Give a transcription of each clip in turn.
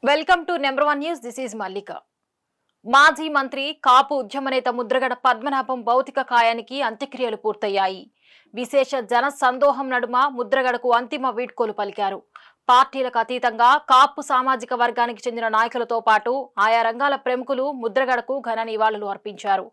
Welcome to number 1 news. This is Mallika. మాజీ మంత్రి కాపు ఉద్యమ నేత ముద్రగడ పద్మనాభం భౌతిక కాయానికి అంత్యక్రియలు పూర్తయ్యాయి. విశేష జన సందోహం నడుమ ముద్రగడకు అంతిమ వీడ్కోలు పలికారు. పార్టీలకు అతీతంగా కాపు సామాజిక వర్గానికి చెందిన నాయకులతో పాటు ఆయా రంగాల ప్రముఖులు ముద్రగడకు ఘన నివాళులు అర్పించారు.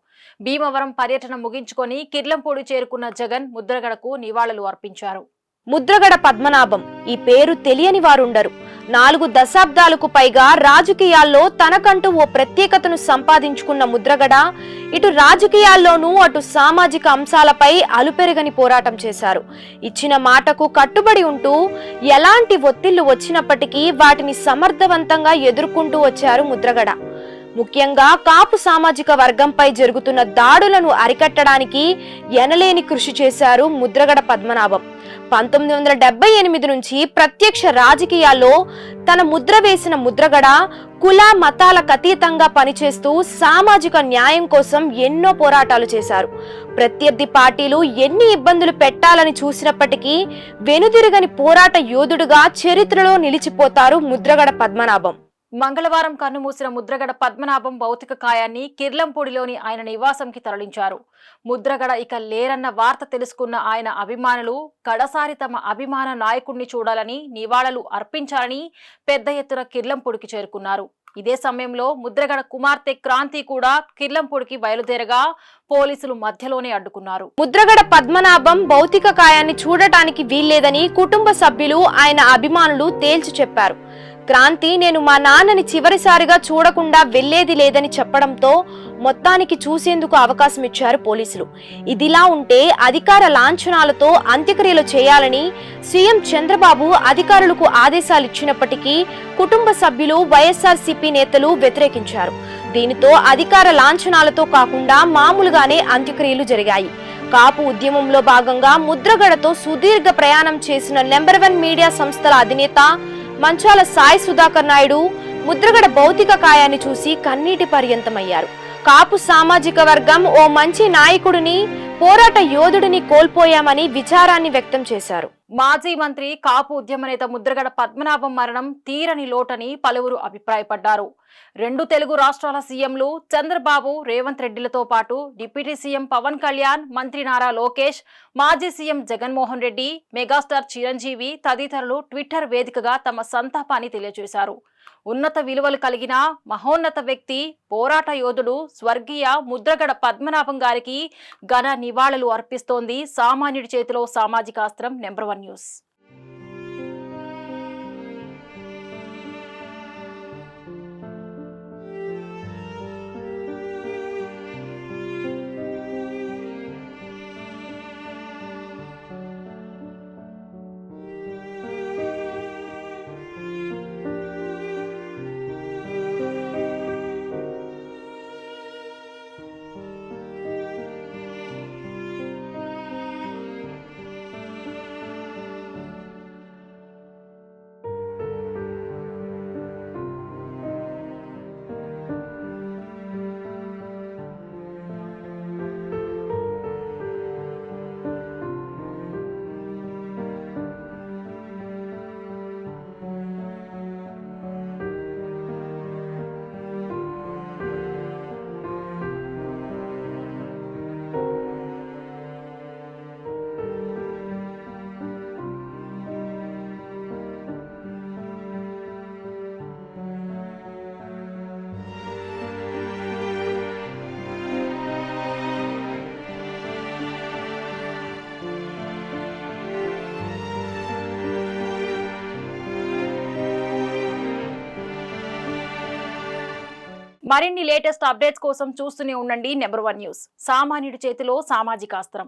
భీమవరం పర్యటన ముగించుకొని కిర్లంపూడి చేరుకున్న జగన్ ముద్రగడకు నివాళులు అర్పించారు. ముద్రగడ పద్మనాభం ఈ పేరు తెలియని వారుండరు. 4 దశాబ్దాలకు పైగా రాజకీయాల్లో తనకంటూ ఓ ప్రత్యేకతను సంపాదించుకున్న ముద్రగడ ఇటు రాజకీయాల్లోనూ అటు సామాజిక అంశాలపై అలుపెరగని పోరాటం చేశారు. ఇచ్చిన మాటకు కట్టుబడి ఉంటూ ఎలాంటి ఒత్తిళ్లు వచ్చినప్పటికీ వాటిని సమర్థవంతంగా ఎదుర్కొంటూ వచ్చారు ముద్రగడ. ముఖ్యంగా కాపు సామాజిక వర్గంపై జరుగుతున్న దాడులను అరికట్టడానికి ఎనలేని కృషి చేశారు ముద్రగడ పద్మనాభం. 1978 నుంచి ప్రత్యక్ష రాజకీయాల్లో తన ముద్ర వేసిన ముద్రగడ కుల మతాలకు అతీతంగా పనిచేస్తూ సామాజిక న్యాయం కోసం ఎన్నో పోరాటాలు చేశారు. ప్రత్యర్థి పార్టీలు ఎన్ని ఇబ్బందులు పెట్టాలని చూసినప్పటికీ వెనుదిరగని పోరాట యోధుడుగా చరిత్రలో నిలిచిపోతారు ముద్రగడ పద్మనాభం. మంగళవారం కన్నుమూసిన ముద్రగడ పద్మనాభం భౌతిక కాయాన్ని కిర్లంపూడిలోని ఆయన నివాసంకి తరలించారు. ముద్రగడ ఇక లేరన్న వార్త తెలుసుకున్న ఆయన అభిమానులు కడసారి తమ అభిమాన నాయకుడిని చూడాలని నివాళులు అర్పించాలని పెద్ద ఎత్తున కిర్లంపూడికి చేరుకున్నారు. ఇదే సమయంలో ముద్రగడ కుమార్తె క్రాంతి కూడా కిర్లంపూడికి బయలుదేరగా పోలీసులు మధ్యలోనే అడ్డుకున్నారు. ముద్రగడ పద్మనాభం భౌతిక కాయాన్ని చూడటానికి వీల్లేదని కుటుంబ సభ్యులు ఆయన అభిమానులు తేల్చి చెప్పారు. క్రాంతి నేను మా నాన్నని చివరిసారిగా చూడకుండా వెళ్లేది లేదని చెప్పడంతో మొత్తానికి చూసేందుకు అవకాశం ఇచ్చారు పోలీసులు. ఇదిలా ఉంటే అధికార లాంఛనాలతో అంత్యక్రియలు చేయాలని సీఎం చంద్రబాబు అధికారులకు ఆదేశాలు ఇచ్చినప్పటికీ కుటుంబ సభ్యులు వైఎస్ఆర్సీపీ నేతలు వ్యతిరేకించారు. దీనితో అధికార లాంఛనాలతో కాకుండా మామూలుగానే అంత్యక్రియలు జరిగాయి. కాపు ఉద్యమంలో భాగంగా ముద్రగడతో సుదీర్ఘ ప్రయాణం చేసిన నెంబర్ 1 మీడియా సంస్థల అధినేత మంచాల సాయి సుధాకర్ నాయుడు ముద్రగడ భౌతిక కాయాన్ని చూసి కన్నీటి పర్యంతమయ్యారు. కాపు సామాజిక వర్గం ఓ మంచి నాయకుడిని, పోరాట యోధుడిని కోల్పోయామని విచారాన్ని వ్యక్తం చేశారు. మాజీ మంత్రి కాపు ఉద్యమ నేత ముద్రగడ పద్మనాభం మరణం తీరని లోటని పలువురు అభిప్రాయపడ్డారు. 2 తెలుగు రాష్ట్రాల సీఎంలు చంద్రబాబు, రేవంత్ రెడ్డిలతో పాటు డిప్యూటీ సీఎం పవన్ కళ్యాణ్, మంత్రి నారా లోకేష్, మాజీ సీఎం జగన్మోహన్ రెడ్డి, మెగాస్టార్ చిరంజీవి తదితరులు ట్విట్టర్ వేదికగా తమ సంతాపాన్ని తెలియజేశారు. ఉన్నత విలువలు కలిగిన మహోన్నత వ్యక్తి, పోరాట యోధుడు స్వర్గీయ ముద్రగడ పద్మనాభం గారికి ఘన నివాళులు అర్పిస్తోంది సామాన్యుడి చేతిలో సామాజిక అస్త్రం నెంబర్ 1 న్యూస్. మరిన్ని లేటెస్ట్ అప్డేట్స్ కోసం చూస్తూనే ఉండండి నెంబర్ 1 న్యూస్. సామాన్యుడి చేతిలో సామాజిక అస్త్రం.